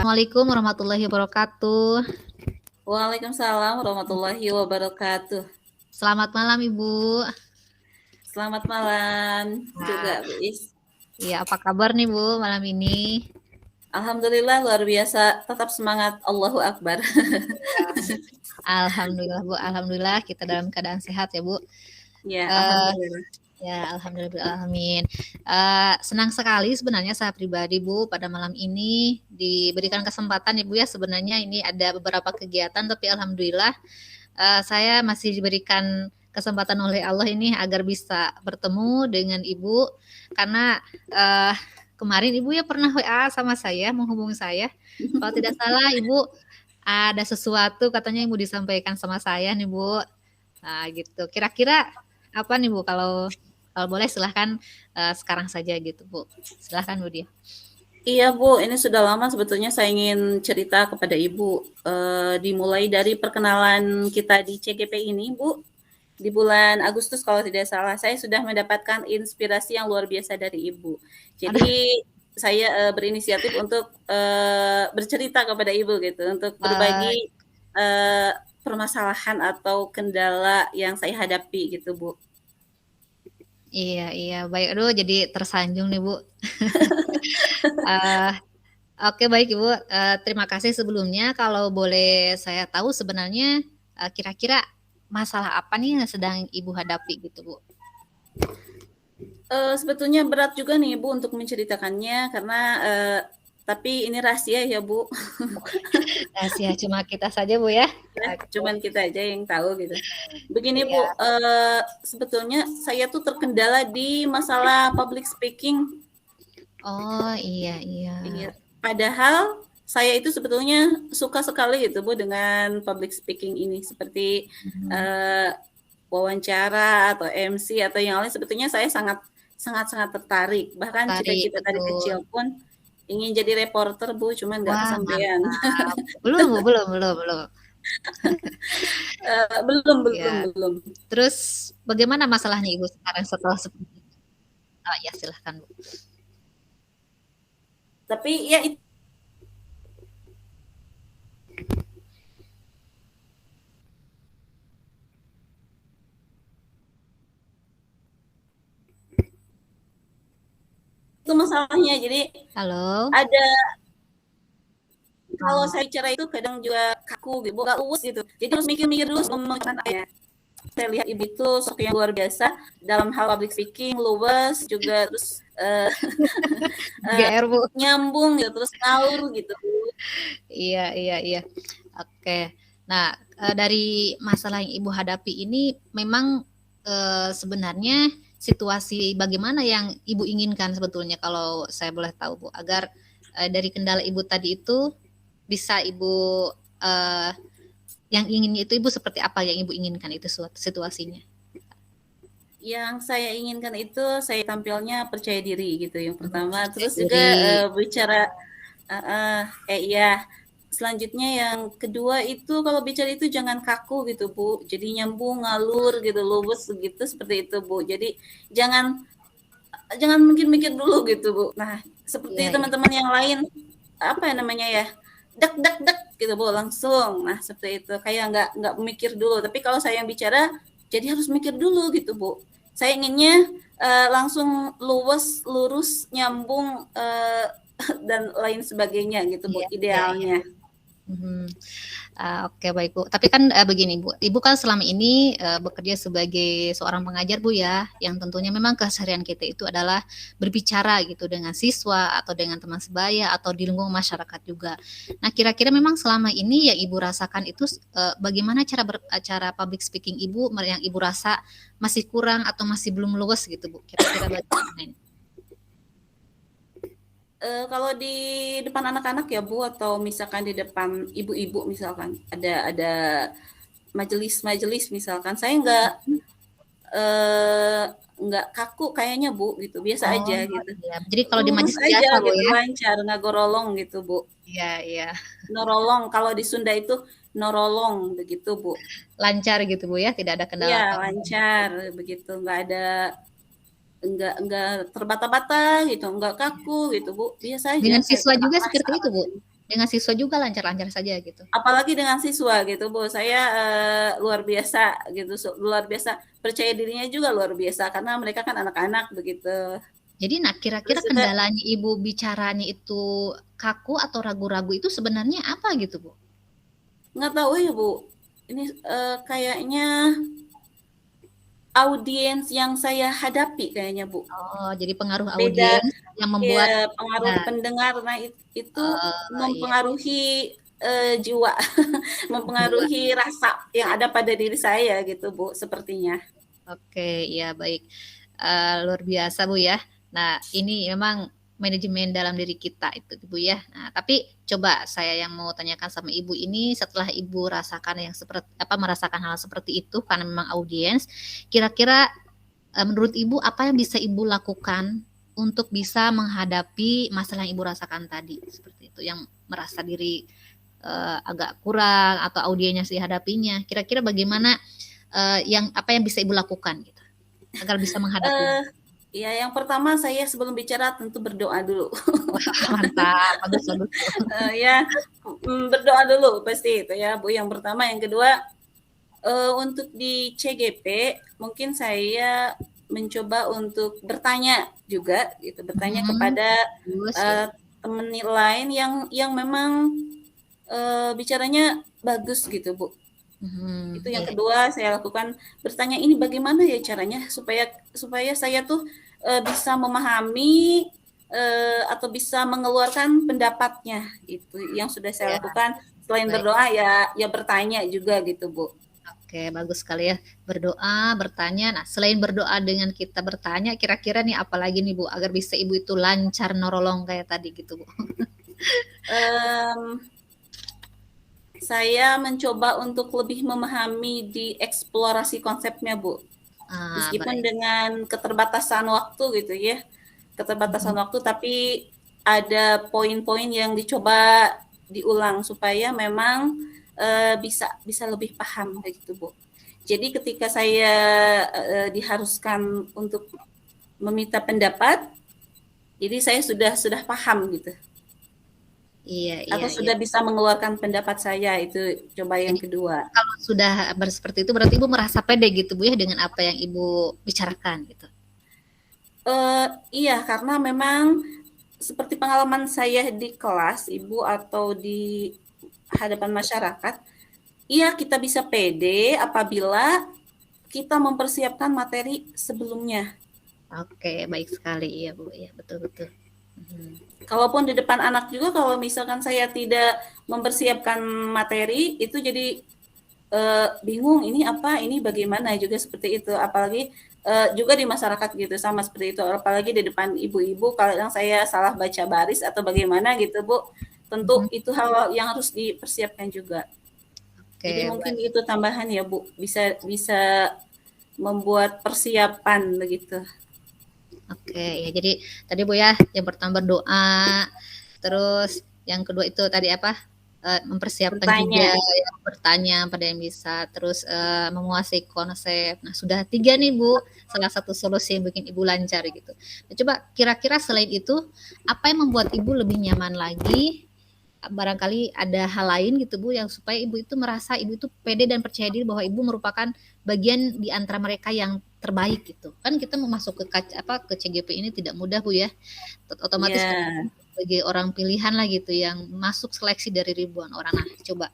Assalamualaikum warahmatullahi wabarakatuh. Waalaikumsalam warahmatullahi wabarakatuh. Selamat malam Ibu. Selamat malam juga, Nah, Bu Is. iya apa kabar nih Bu malam ini? Alhamdulillah luar biasa, tetap semangat, Allahu Akbar. Alhamdulillah Bu, alhamdulillah kita dalam keadaan sehat ya Bu. Ya, Eh, alhamdulillah. ya alhamdulillah alamin. Senang sekali sebenarnya saya pribadi Bu pada malam ini diberikan kesempatan ya Bu ya. Sebenarnya ini ada beberapa kegiatan tapi alhamdulillah saya masih diberikan kesempatan oleh Allah ini agar bisa bertemu dengan Ibu karena uh, kemarin Ibu ya pernah WA sama saya menghubungi saya. Kalau tidak salah Ibu ada sesuatu katanya yang mau disampaikan sama saya nih Bu. Nah gitu. Kira-kira apa nih Bu kalau kalau boleh silahkan sekarang saja gitu Bu. Silahkan Bu dia. Iya Bu, ini sudah lama sebetulnya saya ingin cerita kepada Ibu. Dimulai dari perkenalan kita di CGP ini Bu. Di bulan Agustus kalau tidak salah, saya sudah mendapatkan inspirasi yang luar biasa dari Ibu. Jadi saya berinisiatif untuk bercerita kepada Ibu gitu, untuk Uh, berbagi permasalahan atau kendala yang saya hadapi gitu Bu. iya iya baik. Aduh jadi tersanjung nih Bu. uh, Oke baik Ibu, terima kasih sebelumnya. Kalau boleh saya tahu sebenarnya kira-kira masalah apa nih yang sedang Ibu hadapi gitu Bu? Sebetulnya berat juga nih Bu untuk menceritakannya karena tapi ini rahasia ya Bu. Rahasia cuma kita saja Bu ya. Ya, Oke. cuman kita aja yang tahu gitu. Begini Iya. Bu, sebetulnya saya tuh terkendala di masalah public speaking. Oh iya iya. Iya. Padahal saya itu sebetulnya suka sekali gitu Bu dengan public speaking ini, seperti Hmm. wawancara atau MC atau yang lain. Sebetulnya saya sangat tertarik. Bahkan Tarik cita-cita dari betul. kecil pun ingin jadi reporter Bu, cuman nggak Wah kesampaian. mantap. Belum Bu, belum belum belum. Belum belum Ya. belum. Terus bagaimana masalahnya Ibu sekarang setelah seperti itu? Oh ya silahkan Bu. Tapi ya itu masalahnya. Jadi Halo. ada kalau saya bicara itu kadang juga kaku gitu, gak luwes gitu. Jadi harus mikir-mikir dulu sebelum mengucapkan ayat. Saya lihat ibu itu sosok yang luar biasa dalam hal public speaking, luwes juga, terus GR Bu. nyambung gitu, terus ngaur gitu. Iya iya iya. Oke. Nah, dari masalah yang Ibu hadapi ini memang sebenarnya situasi bagaimana yang Ibu inginkan sebetulnya kalau saya boleh tahu Bu, agar dari kendala Ibu tadi itu bisa Ibu eh, yang inginnya itu Ibu seperti apa yang Ibu inginkan itu situasinya? Yang saya inginkan itu saya tampilnya percaya diri gitu yang pertama, Percaya terus juga diri. bicara iya. Selanjutnya yang kedua itu kalau bicara itu jangan kaku gitu Bu. Jadi nyambung, ngalur gitu, luwes gitu seperti itu Bu. Jadi jangan jangan mikir-mikir dulu gitu Bu. Nah, seperti Iya, iya. teman-teman yang lain apa ya namanya ya? Dek dek dek gitu Bu, langsung. Nah, seperti itu. Kayak nggak mikir dulu. Tapi kalau saya yang bicara jadi harus mikir dulu gitu Bu. Saya inginnya langsung luwes, lurus, nyambung dan lain sebagainya gitu Bu, Iya, iya, iya. idealnya. Mhm. Oke baik Bu. Tapi kan begini Bu, Ibu kan selama ini bekerja sebagai seorang pengajar Bu ya, yang tentunya memang keseharian kita itu adalah berbicara gitu dengan siswa atau dengan teman sebaya atau di lingkungan masyarakat juga. Nah kira-kira memang selama ini yang Ibu rasakan itu bagaimana cara public speaking Ibu yang Ibu rasa masih kurang atau masih belum luwes gitu Bu? Kira-kira bagaimana? Kalau di depan anak-anak ya Bu, atau misalkan di depan ibu-ibu misalkan ada majelis-majelis misalkan, saya nggak kaku kayaknya Bu gitu, biasa Oh aja gitu. iya. Jadi kalau di Lurus majelis aja biasa Bu gitu, ya? lancar, nggak gorolong gitu Bu. Iya iya. Norolong, kalau di Sunda itu norolong begitu Bu. Lancar gitu Bu ya, tidak ada kendala Iya apa-apa. lancar begitu, nggak terbata-bata gitu, nggak kaku gitu Bu, biasa aja Dengan saya siswa juga seperti itu, Bu? rasakan. dengan siswa juga lancar-lancar saja gitu. Apalagi dengan siswa gitu Bu, saya luar biasa gitu, luar biasa percaya dirinya juga luar biasa karena mereka kan anak-anak begitu. Jadi nah kira-kira Terus juga kendalanya Ibu bicaranya itu kaku atau ragu-ragu itu sebenarnya apa gitu Bu? nggak tahu ya Bu, ini kayaknya audiens yang saya hadapi kayaknya Bu. Oh, jadi pengaruh Beda audiens yang membuat ya pengaruh nah, pendengar, nah itu iya, mempengaruhi jiwa, jiwa. mempengaruhi rasa yang ada pada diri saya gitu Bu, sepertinya. Oke, ya baik. Luar biasa Bu ya. Nah, ini memang manajemen dalam diri kita itu Bu ya. Nah, tapi coba saya yang mau tanyakan sama Ibu ini setelah Ibu rasakan yang seperti apa merasakan hal seperti itu karena memang audiens, kira-kira menurut Ibu apa yang bisa Ibu lakukan untuk bisa menghadapi masalah yang Ibu rasakan tadi seperti itu yang merasa diri agak kurang atau audiensnya dihadapinya. Kira-kira bagaimana yang apa yang bisa Ibu lakukan gitu agar bisa menghadapi? Ya, yang pertama saya sebelum bicara tentu berdoa dulu. Wah, mantap, bagus bagus. Ya, berdoa dulu pasti itu ya Bu. Yang pertama, yang kedua untuk di CGP mungkin saya mencoba untuk bertanya juga gitu, bertanya kepada teman lain yang memang bicaranya bagus gitu Bu. Itu yang kedua saya lakukan, bertanya ini bagaimana ya caranya supaya saya tuh bisa memahami atau bisa mengeluarkan pendapatnya. Itu yang sudah saya lakukan. Selain berdoa ya bertanya juga gitu Bu. Oke, bagus sekali ya. Berdoa, bertanya. Nah, selain berdoa dengan kita bertanya, kira-kira nih apalagi nih Bu agar bisa Ibu itu lancar norolong kayak tadi gitu Bu. Saya mencoba untuk lebih memahami di eksplorasi konsepnya Bu. Meskipun dengan keterbatasan waktu gitu ya, keterbatasan waktu, tapi ada poin-poin yang dicoba diulang supaya memang bisa lebih paham gitu Bu. Jadi ketika saya diharuskan untuk meminta pendapat, jadi saya sudah paham gitu. Iya, atau sudah bisa mengeluarkan pendapat saya, itu coba yang kedua. Kalau sudah seperti itu berarti Ibu merasa pede gitu Bu ya dengan apa yang Ibu bicarakan gitu. Iya, karena memang seperti pengalaman saya di kelas Ibu atau di hadapan masyarakat, iya kita bisa pede apabila kita mempersiapkan materi sebelumnya. Oke, baik sekali ya Bu, ya betul-betul. Kalaupun di depan anak juga, kalau misalkan saya tidak mempersiapkan materi, itu jadi bingung ini apa, ini bagaimana juga seperti itu. Apalagi juga di masyarakat gitu sama seperti itu. Apalagi di depan ibu-ibu, kalau yang saya salah baca baris atau bagaimana gitu Bu, tentu itu hal yang harus dipersiapkan juga. Jadi mungkin itu tambahan ya Bu, bisa membuat persiapan begitu. Oke, ya jadi tadi Bu ya, yang pertama berdoa, terus yang kedua itu tadi apa? Mempersiapkan juga ya, bertanya pada yang bisa, terus menguasai konsep. Nah, sudah 3 nih Bu, salah satu solusi yang bikin Ibu lancar gitu. Nah, coba kira-kira selain itu, apa yang membuat Ibu lebih nyaman lagi? Barangkali ada hal lain gitu Bu, yang supaya Ibu itu merasa Ibu itu pede dan percaya diri bahwa Ibu merupakan bagian di antara mereka yang terbaik gitu. Kan kita mau masuk ke CGP ini tidak mudah Bu ya. Otomatis sebagai orang pilihan lah gitu yang masuk seleksi dari ribuan orang. Nah, coba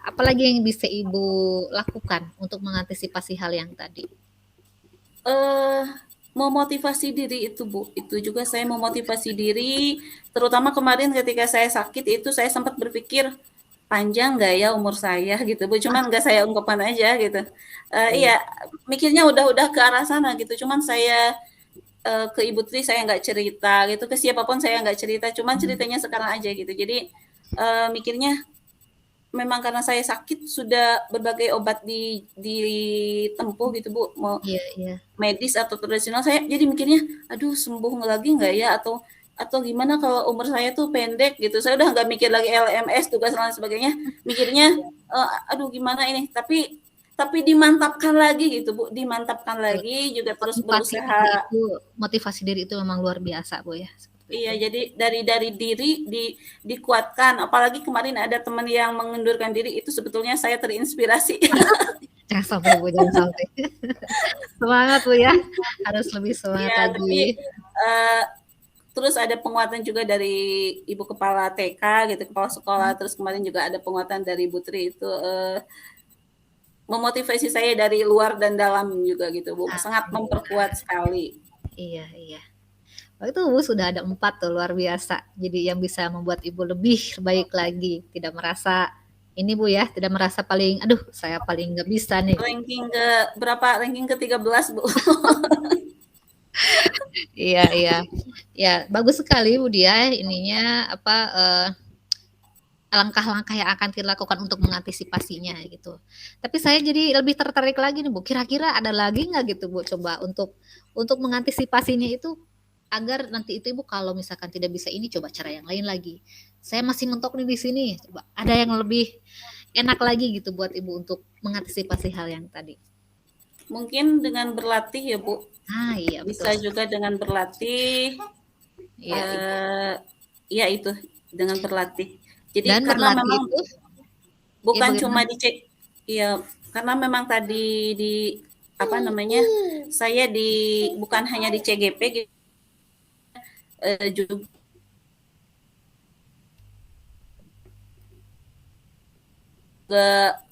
apalagi yang bisa Ibu lakukan untuk mengantisipasi hal yang tadi? Memotivasi diri itu Bu, itu juga saya memotivasi diri, terutama kemarin ketika saya sakit itu saya sempat berpikir panjang nggak ya umur saya gitu Bu, cuman nggak saya ungkapkan aja gitu. Iya, mikirnya udah ke arah sana gitu, cuman saya ke Ibu Tri saya nggak cerita gitu, ke siapapun saya nggak cerita, cuman ceritanya sekarang aja gitu. Jadi mikirnya memang karena saya sakit sudah berbagai obat ditempuh gitu Bu, mau medis atau tradisional, saya jadi mikirnya aduh sembuh lagi nggak ya, atau gimana kalau umur saya tuh pendek gitu. Saya udah nggak mikir lagi LMS tugas dan lain sebagainya, mikirnya aduh gimana ini, tapi dimantapkan lagi gitu Bu, dimantapkan lagi juga terus berusaha. Motivasi diri itu memang luar biasa Bu ya. Iya, jadi dari diri dikuatkan. Apalagi kemarin ada teman yang mengundurkan diri, itu sebetulnya saya terinspirasi. Jangan sampai Bu, jangan sampai. Semangat Bu ya, harus lebih semangat Iya, tapi lagi. uh, terus ada penguatan juga dari Ibu Kepala TK gitu, Kepala Sekolah. Terus kemarin juga ada penguatan dari Bu Tri itu memotivasi saya dari luar dan dalam juga gitu Bu. Sangat memperkuat sekali. Iya, iya. Oh, itu Bu sudah ada 4 tuh, luar biasa. Jadi yang bisa membuat Ibu lebih baik lagi, tidak merasa ini Bu ya, tidak merasa paling, aduh saya paling nggak bisa nih. Ranking ke berapa? Ranking ke-13 Bu. Iya, iya. Ya, bagus sekali Bu dia ininya apa langkah-langkah yang akan kita lakukan untuk mengantisipasinya gitu. Tapi saya jadi lebih tertarik lagi nih Bu. Kira-kira ada lagi nggak gitu Bu, coba untuk mengantisipasinya itu agar nanti itu Ibu kalau misalkan tidak bisa ini coba cara yang lain lagi. Saya masih mentok nih di sini. Coba ada yang lebih enak lagi gitu buat Ibu untuk mengantisipasi hal yang tadi. Mungkin dengan berlatih ya Bu. Ah iya Bisa betul. juga dengan berlatih. Iya, Ya itu dengan berlatih. Jadi dan karena berlatih memang itu ya bukan cuma bagaimana? dicek, ya karena memang tadi di apa namanya, saya bukan hanya di CGP gitu, juga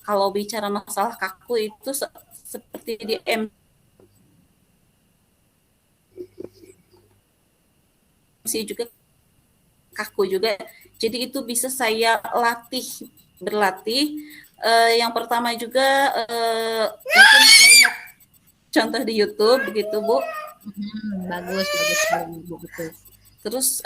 kalau bicara masalah kaku itu seperti di MC juga kaku juga. Jadi itu bisa saya berlatih. Yang pertama juga mungkin melihat contoh di YouTube begitu Bu. Bagus, bagus sekali Bu, betul. Terus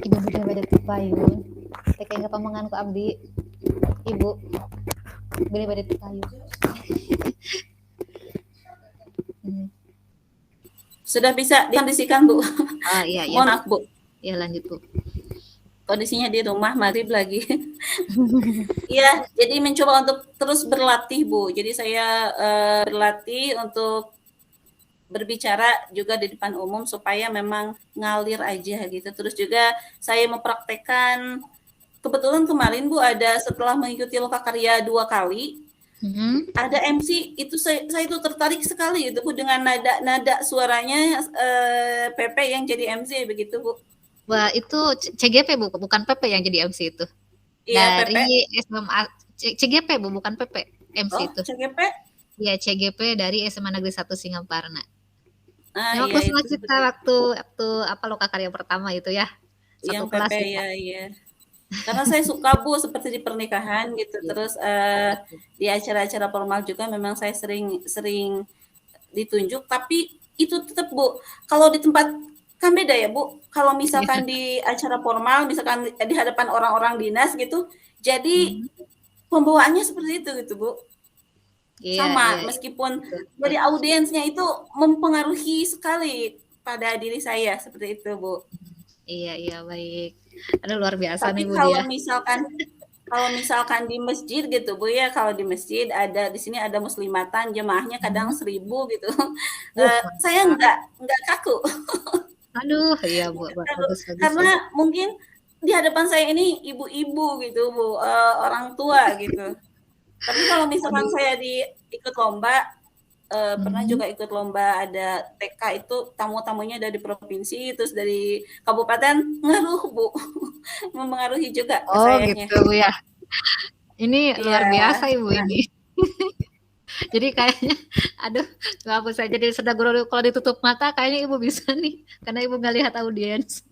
Ibu bisa beda payung. Teka nggak pamangan ku abdi. Ibu beli beda payung. sudah bisa dikondisikan Bu. Ah iya iya. Mohon maaf Bu. Ya lanjut Bu. Kondisinya di rumah maghrib lagi. Iya, jadi mencoba untuk terus berlatih Bu. Jadi saya berlatih untuk berbicara juga di depan umum supaya memang ngalir aja gitu. Terus juga saya mempraktekkan, kebetulan kemarin Bu ada setelah mengikuti Lokakarya 2 kali, ada MC itu saya itu tertarik sekali itu Bu dengan nada suaranya PP yang jadi MC begitu Bu. Wah itu CGP Bu, bukan PP yang jadi MC itu. Iya PP. Dari SMA CGP Bu, bukan PP MC Oh, itu. CGP? Iya CGP dari SMA Negeri 1 Singaparna. Yang Iya waktu sama itu kita waktu apa Lokakarya pertama itu ya. Satu yang kelas PP ya. ya. Karena saya suka Bu seperti di pernikahan gitu. Terus di acara-acara formal juga memang saya sering ditunjuk, tapi itu tetap Bu, kalau di tempat kan beda ya Bu. Kalau misalkan di acara formal, misalkan di hadapan orang-orang dinas gitu, jadi pembawaannya seperti itu gitu Bu. Sama, meskipun dari audiensnya itu mempengaruhi sekali pada diri saya seperti itu Bu. Iya iya baik. Aduh luar biasa Tapi nih Bu kalau dia. misalkan di masjid gitu Bu ya, kalau di masjid ada di sini ada muslimatan jemaahnya kadang 1.000 gitu. Saya enggak kaku. Aduh, iya Bu, bagus bagus ya. Karena mungkin di hadapan saya ini ibu-ibu gitu Bu, orang tua gitu. Tapi kalau misalkan saya ikut lomba, pernah juga ikut lomba ada TK itu tamu-tamunya dari provinsi terus dari kabupaten, ngaruh Bu. Mempengaruhi juga ke Oh sayanya. gitu Bu ya. Ini luar Iya. biasa Ibu ini. Jadi kayaknya aduh nggak apa saya jadi sedang kalau ditutup mata kayaknya Ibu bisa nih karena Ibu nggak lihat audiens.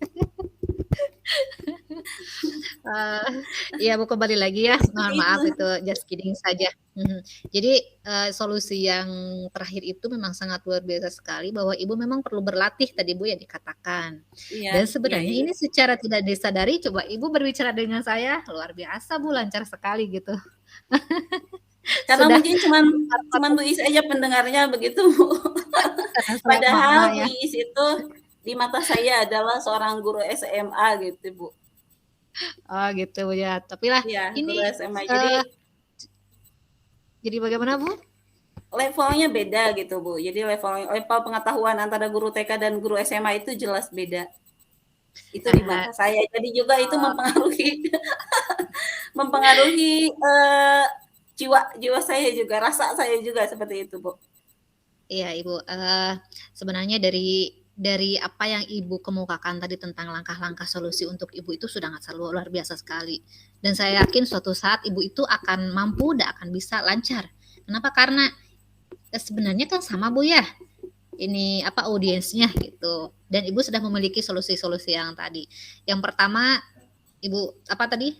Iya Bu kembali lagi ya, mohon maaf itu just kidding saja. Jadi solusi yang terakhir itu memang sangat luar biasa sekali bahwa Ibu memang perlu berlatih tadi Bu ya dikatakan. Iya, Dan iya, sebenarnya iya. ini secara tidak disadari coba Ibu berbicara dengan saya luar biasa Bu, lancar sekali gitu. Karena Sudah mungkin cuman Bu Is aja pendengarnya begitu Bu. karena saya mama Padahal Bu ya. Is itu di mata saya adalah seorang guru SMA gitu Bu. Oh gitu Bu ya. Tapi lah Iya, guru ini SMA. Jadi eh, jadi bagaimana Bu? levelnya beda gitu Bu. Jadi level pengetahuan antara guru TK dan guru SMA itu jelas beda. Itu di Ah, mata saya. Jadi juga itu mempengaruhi mempengaruhi jiwa jiwa saya juga, rasa saya juga seperti itu Bu. iya Ibu, sebenarnya dari apa yang Ibu kemukakan tadi tentang langkah-langkah solusi untuk Ibu itu sudah sangat luar biasa sekali. Dan saya yakin suatu saat Ibu itu akan mampu dan akan bisa lancar. Kenapa? Karena sebenarnya kan sama Bu ya, ini apa audiensnya gitu. Dan Ibu sudah memiliki solusi-solusi yang tadi. Yang pertama Ibu apa tadi?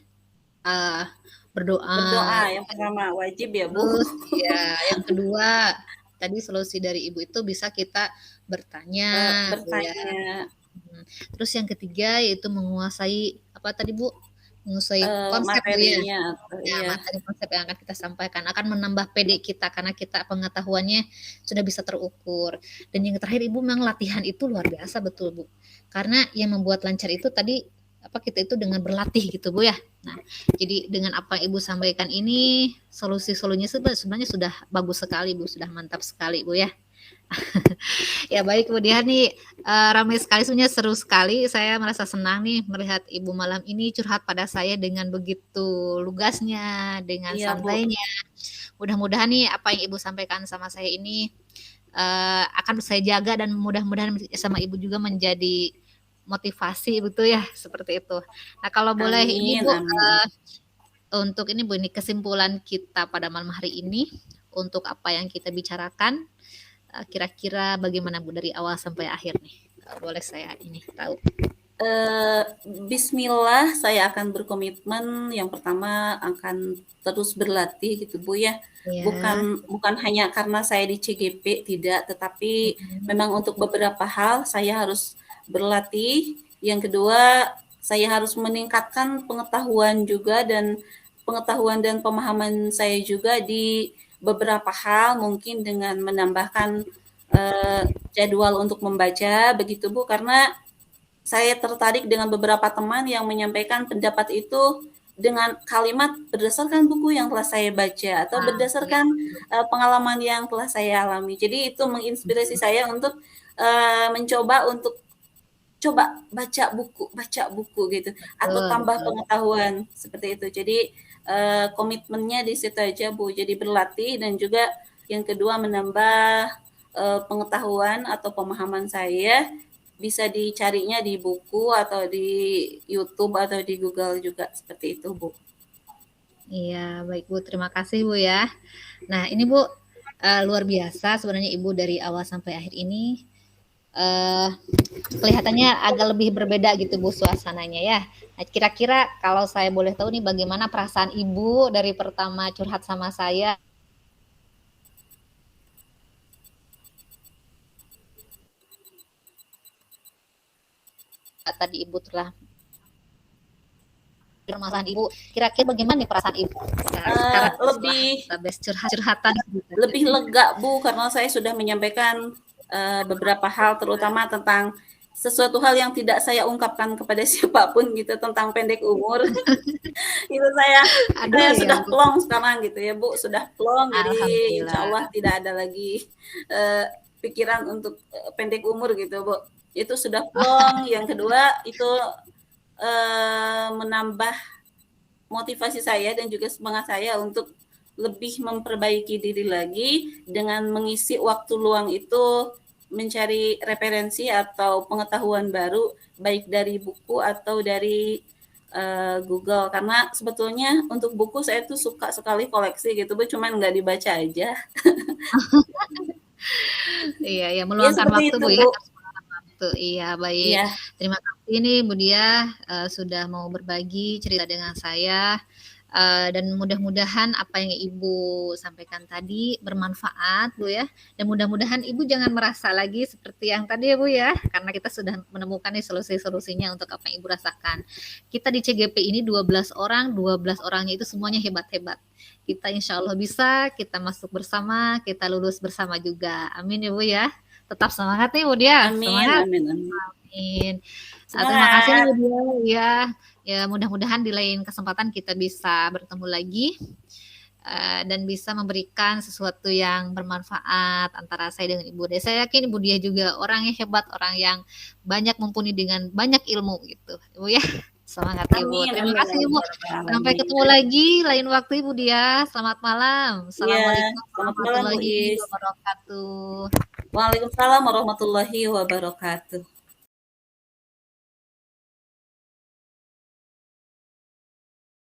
Uh, Berdoa berdoa. yang pertama wajib ya Bu. Terus ya yang kedua tadi solusi dari Ibu itu bisa kita bertanya, Bu ya. Bertanya Terus yang ketiga yaitu menguasai apa tadi Bu? Menguasai konsep Bu ya. materinya atau Ya, iya. materi konsep yang akan kita sampaikan akan menambah PD kita karena kita pengetahuannya sudah bisa terukur. Dan yang terakhir Ibu memang latihan itu luar biasa betul Bu. Karena yang membuat lancar itu tadi apa kita itu dengan berlatih gitu Bu ya. Nah, jadi dengan apa yang Ibu sampaikan ini solusi-solusinya sebenarnya sudah bagus sekali Bu, sudah mantap sekali Bu ya. Ya baik kemudian nih ramai sekali sebenarnya seru sekali saya merasa senang nih melihat Ibu malam ini curhat pada saya dengan begitu lugasnya dengan Iya Bu. santainya mudah-mudahan nih apa yang Ibu sampaikan sama saya ini akan saya jaga dan mudah-mudahan sama Ibu juga menjadi motivasi betul ya seperti itu. Nah kalau boleh ini Amin, Bu amin. untuk ini Bu ini kesimpulan kita pada malam hari ini untuk apa yang kita bicarakan kira-kira bagaimana Bu dari awal sampai akhir nih? Boleh saya ini tahu? Bismillah, saya akan berkomitmen. Yang pertama akan terus berlatih gitu Bu ya. Ya. Bukan hanya karena saya di CGP tidak, tetapi memang untuk beberapa hal saya harus berlatih. Yang kedua, saya harus meningkatkan pengetahuan juga dan pengetahuan dan pemahaman saya juga di beberapa hal mungkin dengan menambahkan jadwal untuk membaca begitu Bu, karena saya tertarik dengan beberapa teman yang menyampaikan pendapat itu dengan kalimat berdasarkan buku yang telah saya baca atau Ya. berdasarkan pengalaman yang telah saya alami. Jadi itu menginspirasi saya untuk mencoba untuk coba baca buku gitu atau Betul, tambah betul. pengetahuan seperti itu. Jadi komitmennya di situ aja Bu. Jadi berlatih dan juga yang kedua menambah pengetahuan atau pemahaman saya bisa dicarinya di buku atau di YouTube atau di Google juga seperti itu Bu. Iya, baik Bu. Terima kasih Bu ya. Nah ini Bu luar biasa sebenarnya Ibu dari awal sampai akhir ini kelihatannya agak lebih berbeda gitu Bu suasananya ya. Nah, kira-kira kalau saya boleh tahu nih bagaimana perasaan Ibu dari pertama curhat sama saya tadi Ibu telah permasalahan Ibu. Kira-kira bagaimana nih perasaan Ibu sekarang setelah Lebih habis curhatan gitu? lebih lega Bu karena saya sudah menyampaikan beberapa hal terutama tentang sesuatu hal yang tidak saya ungkapkan kepada siapapun gitu tentang pendek umur. Itu Aduh saya ya sudah Bu. plong sekarang gitu ya Bu, sudah plong jadi insya Alhamdulillah. Allah tidak ada lagi pikiran untuk pendek umur gitu Bu. Itu sudah plong. Yang kedua itu menambah motivasi saya dan juga semangat saya untuk lebih memperbaiki diri lagi dengan mengisi waktu luang itu mencari referensi atau pengetahuan baru baik dari buku atau dari Google karena sebetulnya untuk buku saya tuh suka sekali koleksi gitu Bu, cuman nggak dibaca aja. Iya, ya Ya meluangkan seperti waktu itu Bu ya. Bu. Waktu. Iya, baik. Iya, Terima kasih nih Bu Dia sudah mau berbagi cerita dengan saya. Dan mudah-mudahan apa yang Ibu sampaikan tadi bermanfaat Bu ya. Dan mudah-mudahan Ibu jangan merasa lagi seperti yang tadi ya Bu ya. Karena kita sudah menemukan nih solusi-solusinya untuk apa yang Ibu rasakan. Kita di CGP ini 12 orang, 12 orangnya itu semuanya hebat-hebat. Kita insya Allah bisa, kita masuk bersama, kita lulus bersama juga. Amin ya Bu ya. Tetap semangat nih Bu Dia, amin, semangat. amin, amin. Amin. Terima kasih nih Bu Semangat. Dia ya Ya mudah-mudahan di lain kesempatan kita bisa bertemu lagi dan bisa memberikan sesuatu yang bermanfaat antara saya dengan Ibu Dia. Saya yakin Ibu Dia juga orang yang hebat, orang yang banyak mumpuni dengan banyak ilmu gitu, Ibu ya. Semangat Ibu. Amin, Terima amin, kasih Ibu. Sampai ketemu lagi lain waktu Ibu Dia. Selamat malam. Iya, Assalamualaikum selamat malam Bu warahmatullahi Is. wabarakatuh. Waalaikumsalam warahmatullahi wabarakatuh.